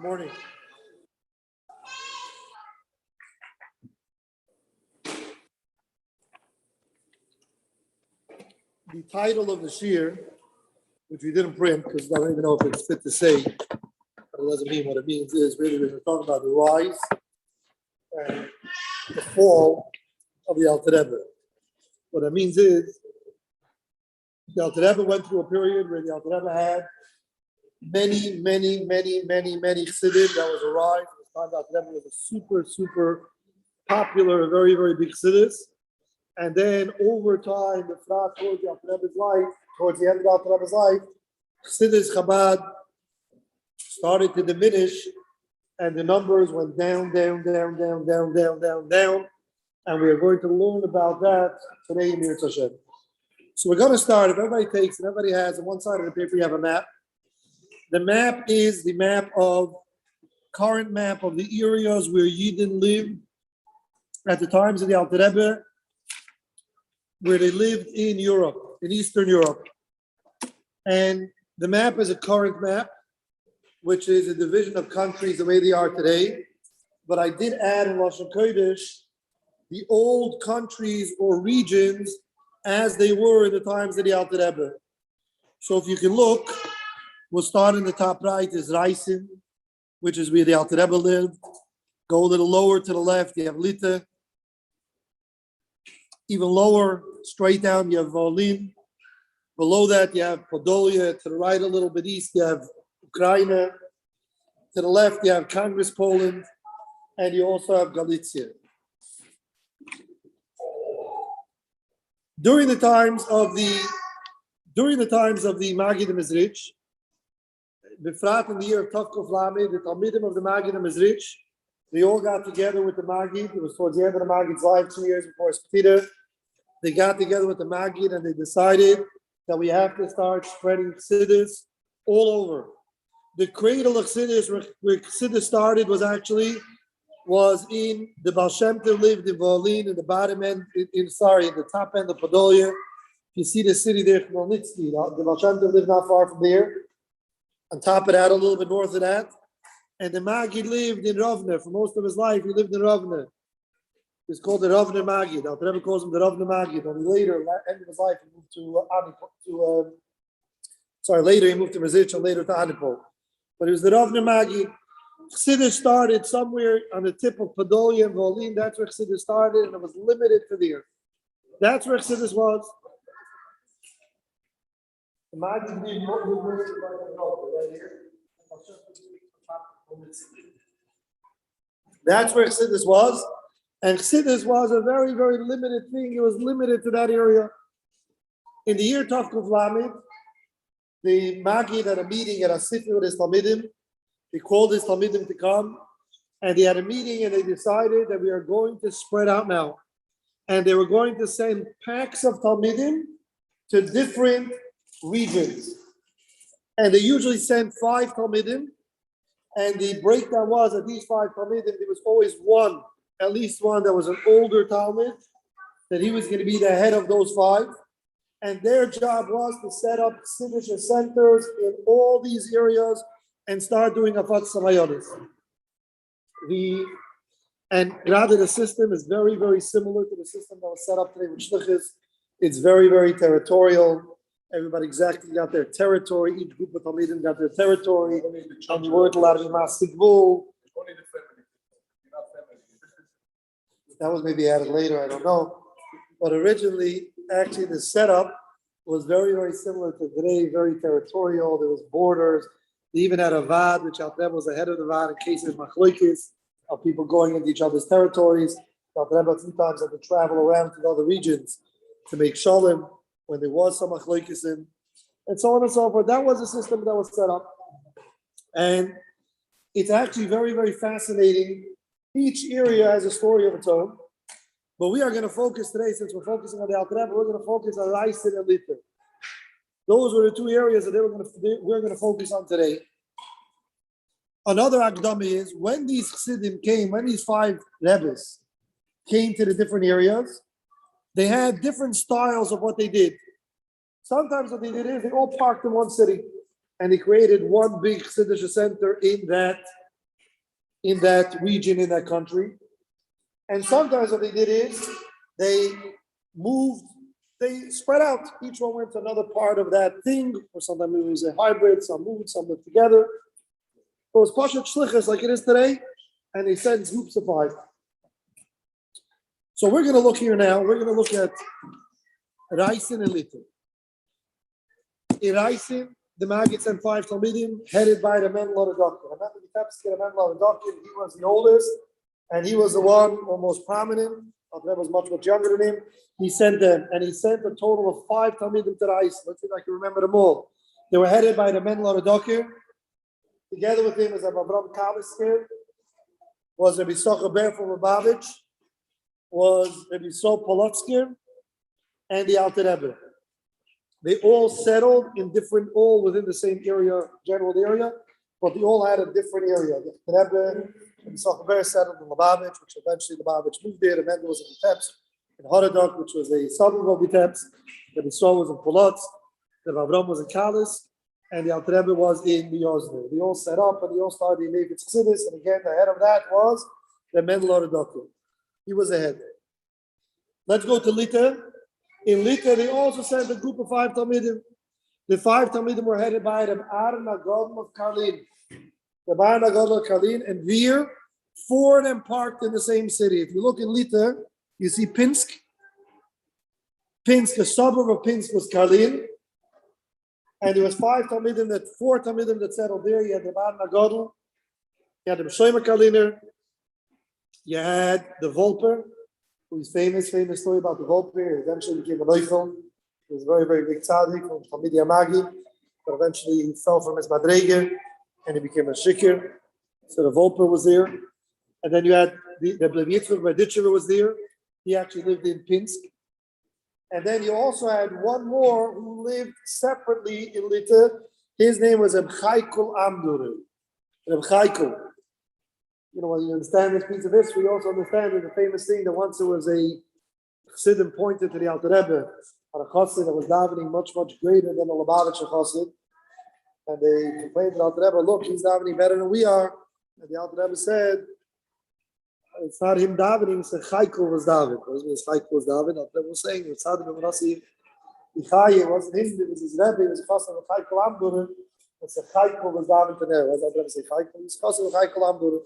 Morning. The title of the shir, which we didn't print because I don't even know if it's fit to say, but it doesn't mean what it means, is really we're talking about the rise and the fall of the Alter Rebbe. What that means is the Alter Rebbe went through a period where the Alter Rebbe had many Chassidim. That was a rise. At the time, the Alter Rebbe was a super popular, very big Chassidus. And then over time, the frat towards the Alter Rebbe's life, towards the end of the Alter Rebbe's life, Chassidus Chabad started to diminish, and the numbers went down. And we are going to learn about that today in Yirtzeh Hashem. So we're going to start, if everybody takes, and everybody has, on one side of the paper you have a map. The map is the current map of the areas where Yidden lived at the times of the Alter Rebbe, where they lived in Europe, in Eastern Europe. And the map is a current map, which is a division of countries the way they are today. But I did add in Lashon Kodesh the old countries or regions as they were in the times of the Alter Rebbe. So if you can look, we'll start in the top right is Reisin, which is where the Alter Rebbe lived. Go a little lower to the left, you have Lita. Even lower, straight down, you have Volin. Below that, you have Podolia. To the right, a little bit east, you have Ukraine. To the left, you have Congress, Poland. And you also have Galicia. During the times of the Maggid Mizrich, Befrat in the year of Tavkuf Lamed, the Talmidim of the Maggid Mizrich, they all got together with the Maggid. It was towards the end of the Maggid's life, 2 years before his Petita. They got together with the Maggid and they decided that we have to start spreading Chassidus all over. The cradle of Chassidus, where Chassidus started, was in the Baal Shem Tov lived in Volin, in the bottom end, in the top end of Podolia. You see the city there, Khmelnytsky. The Baal Shem Tov lived not far from there. On top of that, a little bit north of that. And the Maggid lived in Ravne. For most of his life, he lived in Ravne. He's called the Ravne Maggid. Alter Rebbe calls him the Ravne Maggid. Only later, at the end of his life, he moved later he moved to Mezrich and later to Anipol. But he was the Ravne Maggid. Chassidus started somewhere on the tip of Podolia and Volin. That's where Chassidus started, and it was limited to there. That's where Chassidus was. The Maggid being right here. That's where Chassidus was. And Chassidus was a very limited thing. It was limited to that area. In the year Tavkuf Lamed, the Maggid had a meeting at a city with his Talmidim. He called his Talmidim to come. And they had a meeting and they decided that we are going to spread out now. And they were going to send packs of Talmidim to different regions. And they usually sent 5 Talmidim. And the breakdown was that these 5 Talmidim, there was always at least one that was an older Talmud, that he was going to be the head of those 5. And their job was to set up signature centers in all these areas and start doing Afat Samayonis. And rather the system is very similar to the system that was set up today with Shlichus. It's very territorial. Everybody exactly got their territory. Each group of Talmidim got their territory. And you weren't allowed to be Masikvul. That was maybe added later, I don't know. But originally, actually, the setup was very similar to today, very territorial. There was borders. They even had a Vad, which Alter Rebbe was the head of the Vad in case there's machloikis of people going into each other's territories. Alter Rebbe sometimes had to travel around to other regions to make shalom when there was some machloikis in, and so on and so forth. That was a system that was set up. And it's actually very fascinating. Each area has a story of its own. But we are going to focus today, since we're focusing on the Alter Rebbe, we're going to focus on Reisin and Lita. Those were the 2 areas that we're going to focus on today. Another Akdami is, when these Chassidim came, when these 5 Rebbes came to the different areas, they had different styles of what they did. Sometimes what they did is they all parked in one city and they created one big Chassidish center in that in that region, in that country. And sometimes what they did is they spread out. Each one went to another part of that thing, or sometimes it was a hybrid, some moved, some lived together. It was Pashat Shlichus like it is today, and they sent groups of 5. So we're going to look here now, we're going to look at Reisin and Litter. In Reisin, the Maggid sent 5 Talmidim, headed by the men Loradokir. Remember the Tepsky, the men Loradokir, he was the oldest, and he was the one most prominent. Rebbe was much younger than him. He sent them, and he sent a total of 5 Talmidim to Reisin. Let's see if I can remember them all. They were headed by the men Loradokir. Together with him was Avram Kalisker, was Rabbi Socha Ber from Lubavitch, was Rabbi Sol Polotsker, and the Alter Rebbe. They all settled in different, all within the same area, general area, but they all had a different area. The Rebbe and Socha Ber settled in Lubavitch, which eventually Lubavitch moved there. The Mendel was in Vitebsk, in Horodok, which was a suburb of Vitebsk. The Sol was in Polotsk. The Avram was in Kalis. And the Alter Rebbe was in Yozner. They all set up and they all started in Levi's Chassidus. And again, the head of that was the Mendel Oredokir. He was the head. Let's go to Lita. In Lita, they also sent a group of 5 Talmidim. The 5 Talmidim were headed by the Aaron Agadol of Karlin. The Aaron Agadol of Karlin and Vir, 4 of them parked in the same city. If you look in Lita, you see Pinsk. Pinsk, the suburb of Pinsk was Karlin. And there was 4 Talmidim that settled there. You had the Aaron Agadol, you had the Shomer Karliner, you had the Volper, who's famous story about the Volper. He eventually became a Neufel. He was a very, very big tzaddik from Talmidei Amagi, but eventually he fell from his madrege and he became a shikir. So the Volper was there. And then you had the Blev Yitzchak Berditchever was there. He actually lived in Pinsk. And then you also had one more who lived separately in Lita. His name was Reb Chaikol Amdur. Reb Chaikol. You know, when you understand this piece of history, you also understand the famous thing that once there was a Chassidim pointed to the Alter Rebbe, a Chassid that was davening much greater than the Lubavitcher Chassid. And they complained to the Alter Rebbe, look, he's davening better than we are. And the Alter Rebbe said, it's not him davening, it's Chaikol was davening. What does Chaikol was davening? Alter Rebbe was saying, it's not him, it wasn't him, it was his Rebbe, it was a Chassid of Chaikol Amdur. It's a Chaikol was davening to there. Why does Alter Rebbe say Chaikol? It's a Chassid of Chaikol Amdur.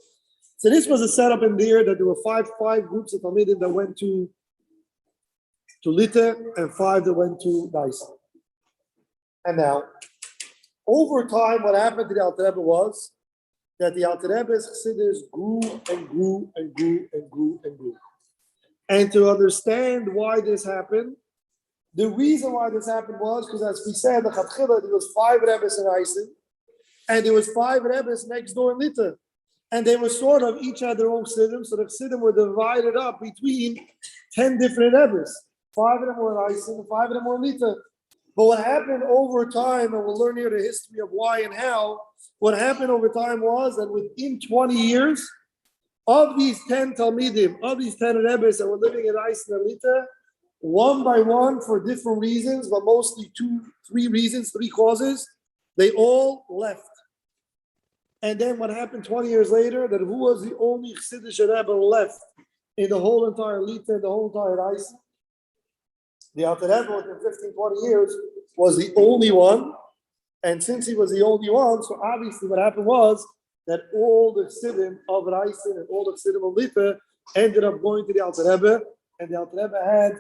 So this was a setup in there that there were five groups of Talmidim that went to Lita and 5 that went to Dyson. And now, over time, what happened to the Alter Rebbe was that the Alter Rebbe's Chassidus grew and grew and grew and grew and grew. And to understand why this happened, the reason why this happened was because, as we said, the Chatchila, there was 5 Rebbes in Eisen, and there was 5 Rebbes next door in Lita. And they were sort of, each had their own Chassidim, so the Chassidim were divided up between 10 different Rebbes. 5 of them were in Eisen, 5 of them were in Lita. But what happened over time, and we'll learn here the history of why and how, what happened over time was that within 20 years, of these 10 Talmidim, of these 10 Rebbes that were living in Eisen and Lita, one by one, for different reasons, but mostly 3 causes, they all left. And then what happened 20 years later, that who was the only Chassidish Rebbe left in the whole entire Lita, the whole entire Eisen? The Alter Rebbe within 15, 20 years was the only one. And since he was the only one, so obviously what happened was that all the Chassidim of Eisen and all the Chassidim of Lita ended up going to the Alter Rebbe. And the Alter Rebbe had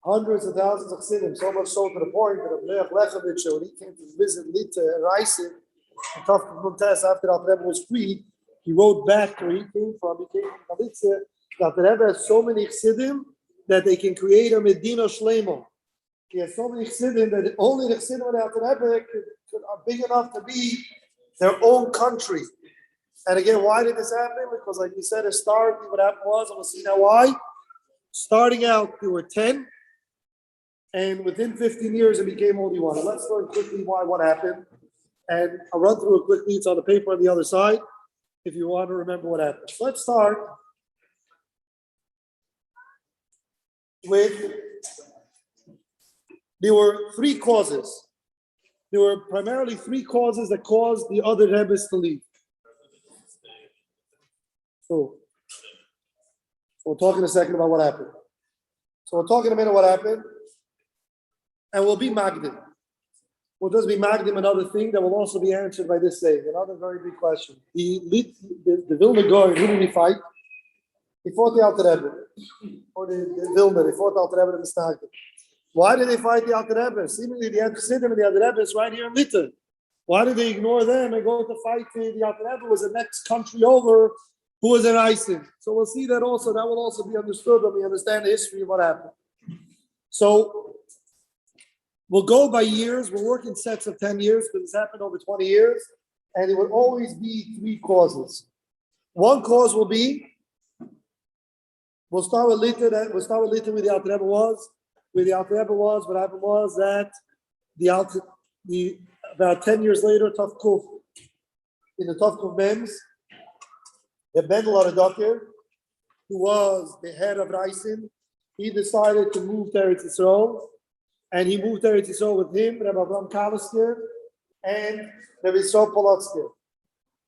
hundreds of thousands of Chassidim, so much so to the point that Abnei Lechavich, when he came to visit Lita and Eisen, after Alter Rebbe was freed, he wrote back where he came from. He came from Galicia. Alter Rebbe has so many Chassidim that they can create a Medina Shleimo. He has so many Chassidim that only the Chassidim of the Alter Rebbe are big enough to be their own country. And again, why did this happen? Because, like we said, historically, what happened was, and we'll see now why. Starting out, there were 10, and within 15 years, it became only 1. And let's learn quickly what happened. And I'll run through it quickly. It's on the paper on the other side if you want to remember what happened. Let's start with, there were 3 causes. There were primarily 3 causes that caused the other Rebbes to leave. So we'll talk in a second about what happened. So we'll talk in a minute what happened, and we'll be Magdim. We'll just be Magdim, another thing that will also be answered by this saying, another very big question. The Vilna Gaon, who did he fight? He fought the Alter Rebbe, or the Vilna. They fought the Alter Rebbe and the Stagdim. Why did they fight the Alter Rebbe? Seemingly the Chassidim and the Alter Rebbe is right here in Lita. Why did they ignore them and go to fight the Alter Rebbe? Was the next country over who was in Isin. So we'll see that also. That will also be understood when we understand the history of what happened. So we'll go by years. We'll work in sets of 10 years because this happened over 20 years. And it will always be three causes. One cause will be, we'll start with Lita where the Alter Rebbe was. Where the Alter Rebbe was, what happened was that about 10 years later, Tavkuf, in the Tavkuf Mems, the Ben Laradakir, who was the head of Reisin, he decided to move to Eretz Yisrael, and he moved to Eretz Yisrael with him, Rabbi Avram Kalisker, and Rabbi Yisrael Polotsker.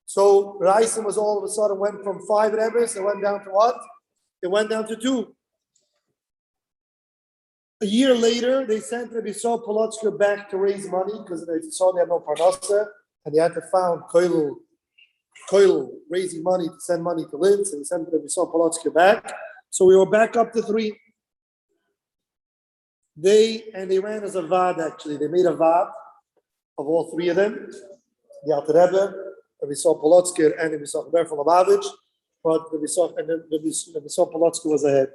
So Reisin was all of a sudden went from 5 Rebbes, it went down to what? It went down to 2. A year later, they sent Rabbi Yisrael Polotsker back to raise money because they saw they had no parnasa, and they had to found Koil raising money to send money to live. So they sent Rabbi Yisrael Polotsker back. So we were back up to 3. They ran as a vad actually. They made a vad of all 3 of them. The Alter Rebbe, Rabbi Yisrael Polotsker, and Rabbi Yisrael Ber from Lubavitch. But Rabbi Yisrael Polotsker was ahead.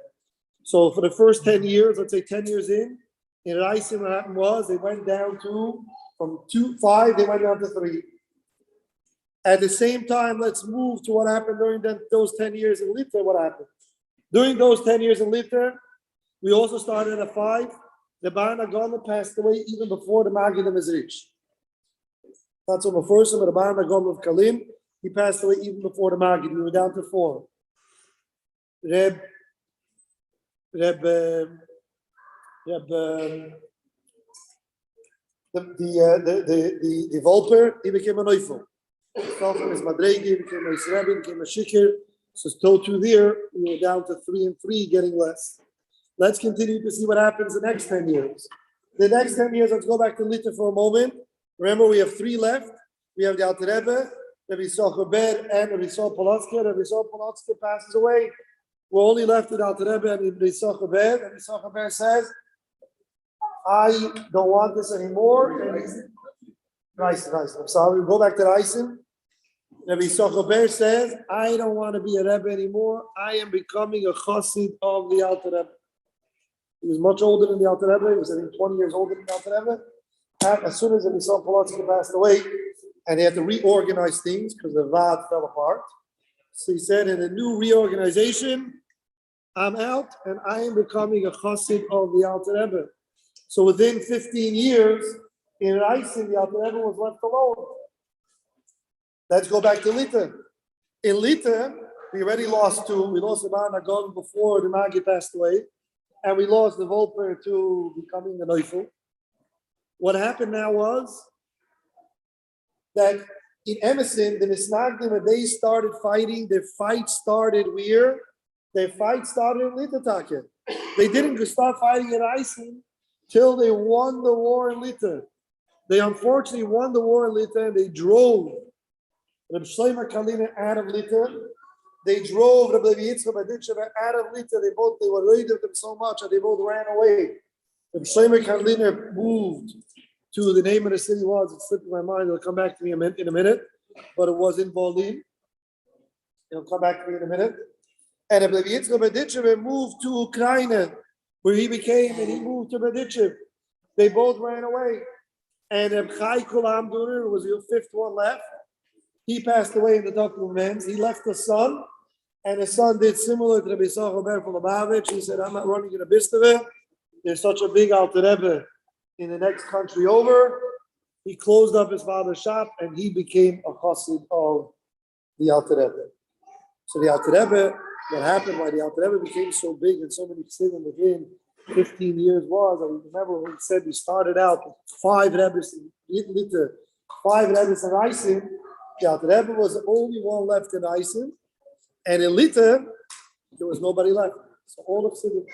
So for the first 10 years, let's say 10 years in Reisim, what happened was they went down to, from 5, they went down to 3. At the same time, let's move to what happened during those 10 years in Lita. What happened? During those 10 years in Lita, we also started at 5. The Baran Agama passed away even before the Magidim is reached. That's on the first one, the Baran Agama of Kalim. He passed away even before the Magidim. We were down to 4. The Volper, he became a Neufel. Fell from his Madregi, he became a Rebbe, he became a Shikir. So to there, we were down to 3 and 3, getting less. Let's continue to see what happens the next 10 years. The next 10 years, let's go back to Lita for a moment. Remember, we have 3 left. We have the Alter Rebbe, Rabbi Yisrael Ber, and Rabbi Yisrael Polotsker. Rabbi Yisrael Polotsker passes away. We're only left with Alter Rebbe and Rabbi Yisrael Ber. Rabbi Yisrael Ber says, I don't want this anymore. And he's nice. I'm sorry. We'll go back to Reisim. Rabbi Yisrael Ber says, I don't want to be a Rebbe anymore. I am becoming a Chassid of the Alter Rebbe. He was much older than the Alter Rebbe. He was, I think, 20 years older than the Alter Rebbe. And as soon as Rabbi Yisrael Polotsker passed away, and he had to reorganize things because the Vad fell apart. So he said, in a new reorganization, I'm out and I am becoming a Chassid of the Alter Rebbe. So within 15 years, in Reisim, the Alter Rebbe was left alone. Let's go back to Lita. In Lita, we already lost 2. We lost the Baran Agon before the Magi passed away, and we lost the Volper to becoming a Neufel. What happened now was that in Emerson, the Misnagdim, when they started fighting, their fight started where? Their fight started in Lita. They didn't start fighting in Isin till they won the war in Lita. They unfortunately won the war in Lita, and they drove Reb Shlomo Kalina out of Lita. They drove Reb Levi Yitzchak Baditchev out of Lita. They were worried of them so much that they both ran away. Reb Shlomo Kalina moved to the name of the city was, it's slipping my mind, it'll come back to me in a minute, but it was in Berlin. It'll come back to me in a minute. And Reb Levi Yitzchak Baditchev moved to Ukraine, where he moved to Baditchev. They both ran away. And Reb Chai Kulam Duner was the 5th one left. He passed away in the documents. He left a son, and his son did similar to Rabbi Yisrael Ber from Lubavitch. He said, I'm not running in a Bisteve. There's such a big Alter Rebbe in the next country over. He closed up his father's shop, and he became a chassid of the Alter Rebbe. So the Alter Rebbe, what happened, why the Alter Rebbe became so big and so many chassidim within 15 years was, I remember when he said we started out with 5 Rebbes in Lita, 5 Rebbes in Isim. The Alter Rebbe was the only one left in Isim, And in Lita, there was nobody left. So all of Siddim.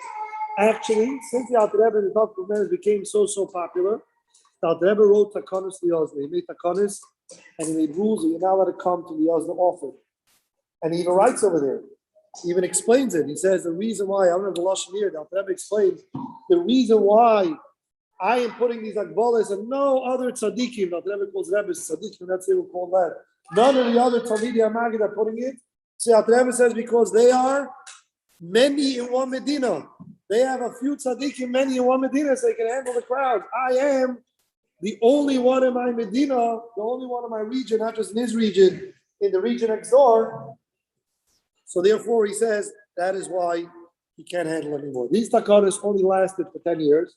Actually, since the Alter Rebbe and the Talk of became so popular, the Alter Rebbe wrote Takanos to the Yozna. He made Takanos and he made rules that you're not allowed to come to the Yozna often. And he even writes over there. He even explains it. He says the reason why, I don't know the Lashon here, the Alter Rebbe explains the reason why I am putting these Akbalas and no other tzaddikim, the Alter Rebbe calls Rebbes tzaddikim, that's what we call that. None of the other Talmidei HaMagid are putting it. So Alter Rebbe says because they are many in one Medina. They have a few tzaddikim, many in one Medina, so they can handle the crowd. I am the only one in my Medina, the only one in my region, not just in his region, in the region next door. So therefore, he says that is why he can't handle anymore. These takanas only lasted for 10 years.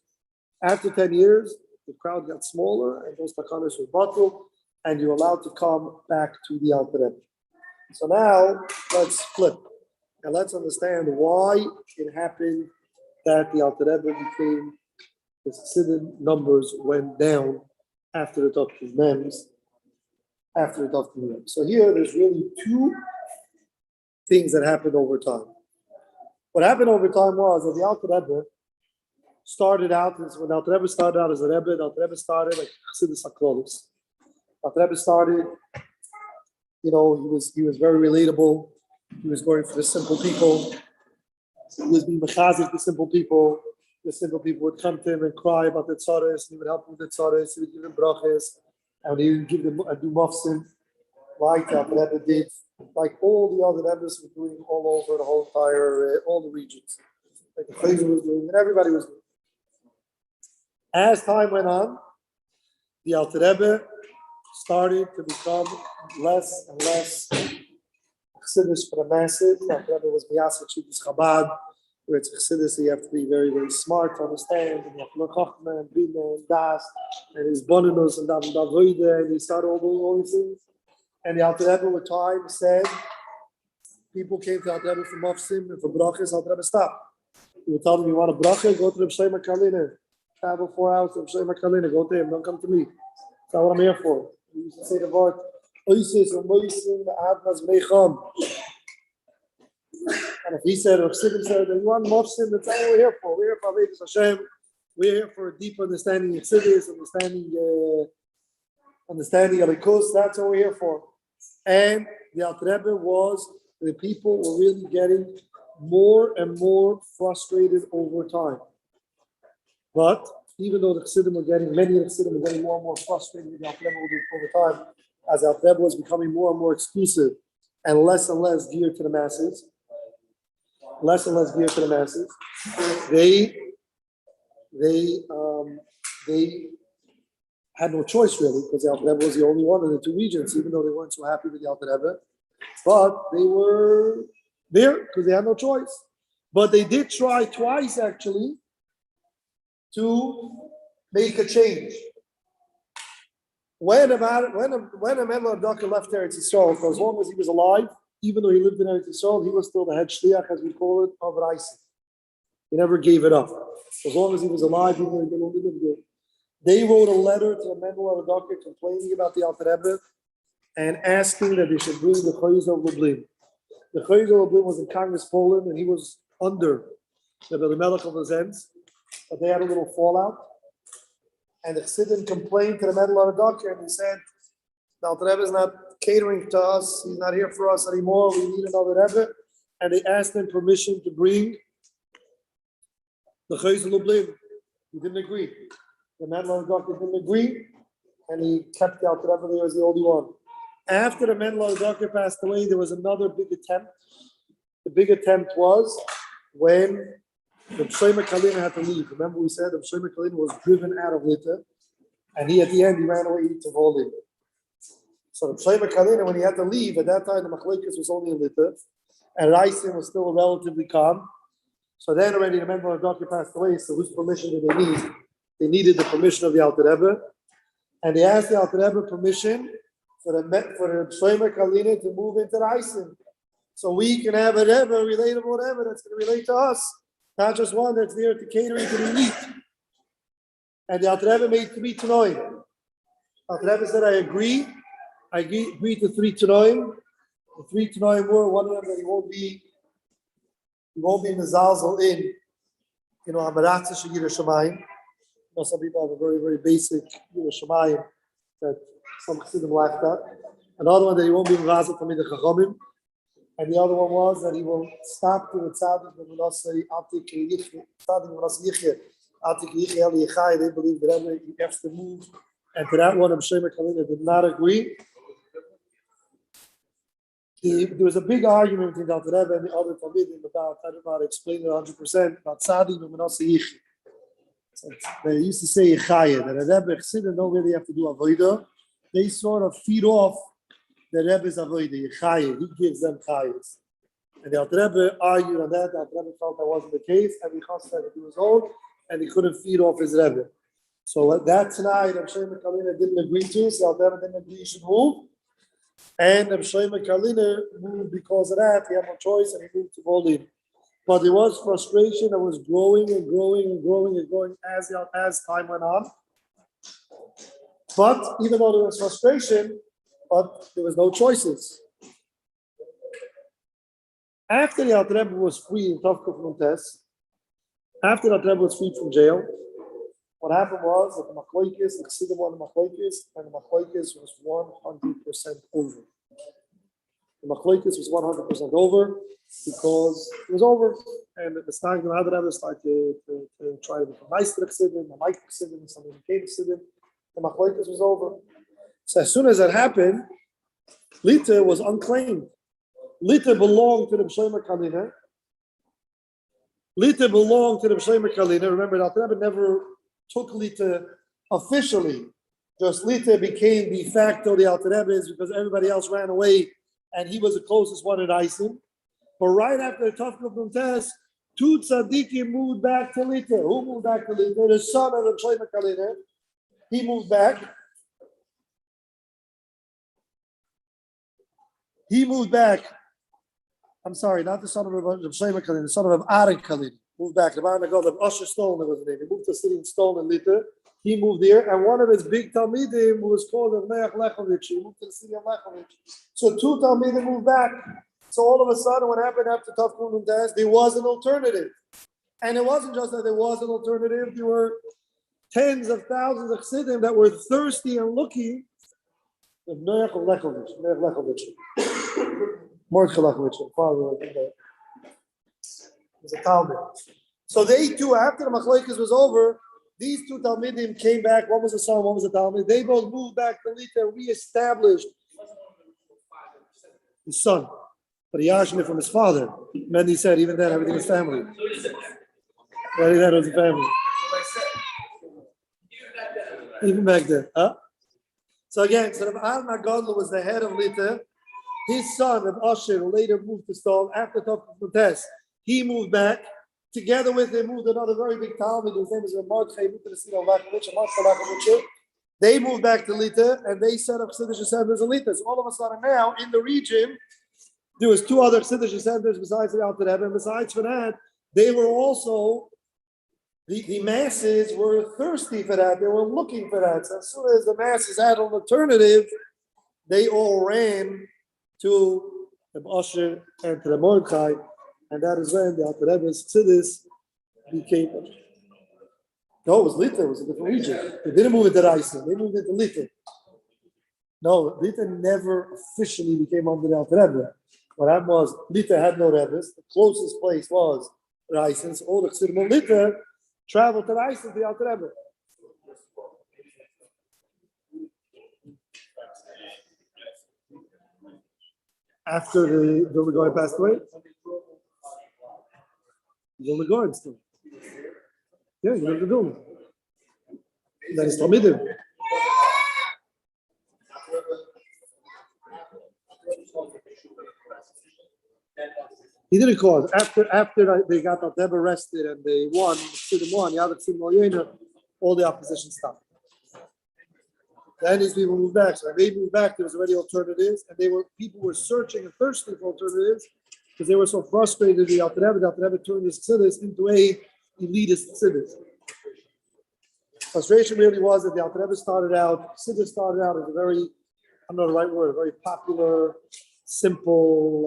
After 10 years, the crowd got smaller, and those takanas were bottled, and you're allowed to come back to the Alter Rebbe. So now, let's flip. And let's understand why it happened that the Alter Rebbe became, the Chassidim numbers went down after the Dr. Mems, So here, there's really two things that happened over time. What happened over time was that the Alter Rebbe started out, when the Alter Rebbe started out as a Rebbe, the Alter Rebbe started like Chassidus HaKlolis. The Alter Rebbe started, he was very relatable. He was going for the simple people. He was being mechazik the simple people. The simple people would come to him and cry about the tzares, and he would help them with the tzares, he would give them brachas, and he would give them a do mafsim, like the Alter Rebbe did, like all the other Rebbes were doing all over the whole entire, all the regions. Like the Chayzer was doing, and everybody was doing. As time went on, the Alter Rebbe started to become less and less Chassidus for the masses. The Alter Rebbe was Miyaseh Chidus Chabad, where it's Chassidus, you have to be very, very smart to understand, and you have to learn Chochmah and Bina and Das, and his Bonanus and Davoide, and he started all these things. And the Alter Rebbe with time said, people came to Alter Rebbe for Mofsim and for Brachas, Alter Rebbe stopped. He would tell them, you want a Bracha, go to Reb Shlomo Karliner. Travel 4 hours to Reb Shlomo Karliner, go to him, don't come to me. That's not what I'm here for. He used to say the word, Oisis and Moisim, Admas Meicham. And if he said, or Chassidim said, you want Mofsim, that's all we're here for. We're here for Avedis Hashem. We're here for a deep understanding of Chassidus, understanding of Likus. That's what we're here for. And the Alter Rebbe the people were really getting more and more frustrated over time. But even though the Chassidim many of the Chassidim were getting more and more frustrated with the Alter Rebbe over time, as the Alter Rebbe was becoming more and more exclusive and less geared to the masses, they had no choice really, because the Alter Rebbe was the only one in the two regions, even though they weren't so happy with the Alter Rebbe. But they were there because they had no choice. But they did try twice actually to make a change. When a Menlo Abdaka left Eretz Yisrael, for as long as he was alive, even though he lived in Eretz Yisrael, he was still the head shliach, as we call it, of Reisen. He never gave it up. As long as he was alive, even though he didn't live there. They wrote a letter to the Menlo Abdaka complaining about the Alter Rebbe and asking that they should bring the Chayzer of Lublin. The Chayzer of Lublin was in Congress, Poland, and he was under the Melech of Azens, but they had a little fallout. And the Chassidim complained to the Menlo Abdaka, and he said, the Alter Rebbe is not catering to us, he's not here for us anymore, we need another Rebbe. And they asked him permission to bring the Chayzer of Lublin. He didn't agree. The Menlo Abdaka didn't agree, and he kept the Alter Rebbe there as the only one. After the Menlo Abdaka passed away, there was another big attempt. The big attempt was when Reb Shlomo Karliner had to leave. Remember we said Reb Shlomo Karliner was driven out of Lita, and at the end, he ran away to Volin. So Reb Shlomo Karliner, when he had to leave, at that time, the Machlekes was only in Lita, and Reisen was still relatively calm. So then already the Menlo Abdaka passed away, so whose permission did they need? They needed the permission of the Alter Rebbe, and they asked the Alter Rebbe permission for the Shlomo Karliner to move into Reisen, so we can have a Rebbe, relatable Rebbe that's going to relate to us, not just one that's there to catering to the elite. And the Alter Rebbe made 3 tanoim. Alter Rebbe said, I agree to 3 tanoim, The three Tanoim were, one of them that he won't be mezalzel in, Amaratza Shegir Shemayim. Some people have a very, very basic Shemayim that some Chassidim laughed at. Another one that he won't be mezalzel Tamid Chachamim. And the other one was that he will stop to the tzaddik when we say Atik Yichye, tzaddik when we say Yichye, Atik Yichye El Yichai. They believe that every he has to move, and to that one, Shemer Kalina did not agree. There was a big argument between the Rebbe and the other Talmidim about, I don't know how to explain it 100%, about tzaddik when we say Yichye. So they used to say Yichai, that a Rebbe Chassidim don't really have to do avodah. They sort of feed off the Rebbe's avodah, Yichai, he gives them chayes. And the Rebbe argued on that. The Rebbe felt that wasn't the case, and Chacham said that he was old and he couldn't feed off his Rebbe. So that tonight, Shemer Kalina didn't agree to, so the Rebbe didn't agree he should move. And Shemer Kalina moved because of that. He had no choice, and he moved to Volin. But there was frustration that was growing and growing and growing and growing as time went on. But even though there was frustration, but there was no choices. After the Alter Rebbe was free in Tovkuf Nuntes, after the Alter Rebbe was freed from jail, what happened was that the Machloikis, the Chassidim won the Machloikis, and the Machloikis was 100% over. The Machloikis was 100% over because it was over, and the Stag and the Alter Rebbe started to try to become nice to the Chassidim, the Mike Chassidim, and some of the Chassidim Chassidim. The Machloikis was over. So as soon as that happened, Lita was unclaimed. Lita belonged to the Shemer Kalina. Lita belonged to the Shemer Kalina. Remember, the Rebbe never took Lita officially. Just Lita became de facto the Alter Rebbe's because everybody else ran away, and he was the closest one in Isim. But right after the Tovkuf Nuntes, two tzaddikim moved back to Lita. Who moved back to Lita? The son of the Shemer Kalina. He moved back. He moved back. I'm sorry, not the son of Shemer Kalin, the son of Aaron Kalin. Moved back. The man that got Usher Stone was the name. He moved to a city in Stone and Lita. He moved there, and one of his big Talmidim was called Avneach Lechovich. He moved to the city of Lechovich. So two Talmidim moved back. So all of a sudden, what happened after Tovkuf Nuntes? There was an alternative. And it wasn't just that there was an alternative, there were tens of thousands of Chassidim that were thirsty and looking. Avneach Lechovich. Mordechai Lechovich, father. Was a Talmud. So they two, after the Machloikis was over, these two Talmidim came back. One was a son, one was a Talmud. They both moved back to Lita and reestablished his son. But he asked me from his father. Mendy said, even then, everything is family. Everything then was a family. Even back then. Huh? So again, so Al Nagadlu was the head of Lita. His son of Asher later moved to Stone after Tovkuf Nuntes. He moved back. Together with him moved another very big Talmud. His name is Mordechai Lechovich. They moved back to Lita and they set up Chassidish centers in Lita. So all of a sudden now in the region, there was two other Chassidish centers besides the Alter Rebbe. And besides for that, they were also, the masses were thirsty for that. They were looking for that. So as soon as the masses had an alternative, they all ran to the Asher and to the Mordechai. And that is when the Alter Rebbe's Chassidus became. No, it was Lita. It was a different region. They didn't move into Raisa. They moved into Lita. No, Lita never officially became under the Alter Rebbe. What happened was Lita had no Rebbes. The closest place was Raisa. So all the Chassidim of Lita traveled to Raisa to the Alter Rebbe. After the Vilna Gaon passed away. Vilna Gaon still. Yeah, he lived in Vilna. Then he's Talmidim. He didn't cause. After they got Alter arrested and they won, all the opposition stopped. Then these people moved back. So when they moved back, there was already alternatives, and people were searching and thirsting for alternatives because they were so frustrated with the Alter Rebbe. The Alter Rebbe turned this Chassidus into a elitist Chassidus. Frustration really was that the Alter Rebbe Chassidus started out as a very, I don't know the right word, a very popular simple,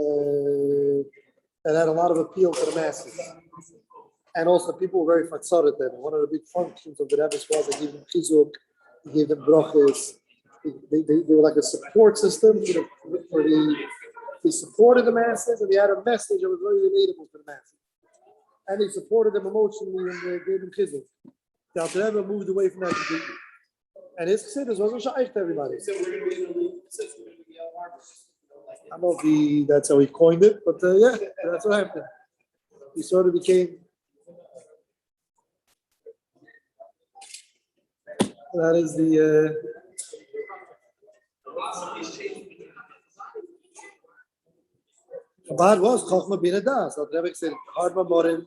and had a lot of appeal to the masses. And also, people were very fatzaret then. One of the big functions of the Rebbes was they gave them chizuk, they gave them brachas. They were like a support system for they supported the masses, and they had a message that was very relatable to the masses. And they supported them emotionally, and they gave them chizuk. The Alter Rebbe moved away from that completely. And his chassidus wasn't shaykh to everybody. I don't know if that's how he coined it, but yeah, that's what happened. He sort of became. That is the. Chabad was Chochma Bina Das. Al Rebbe said, Hard Mamorim,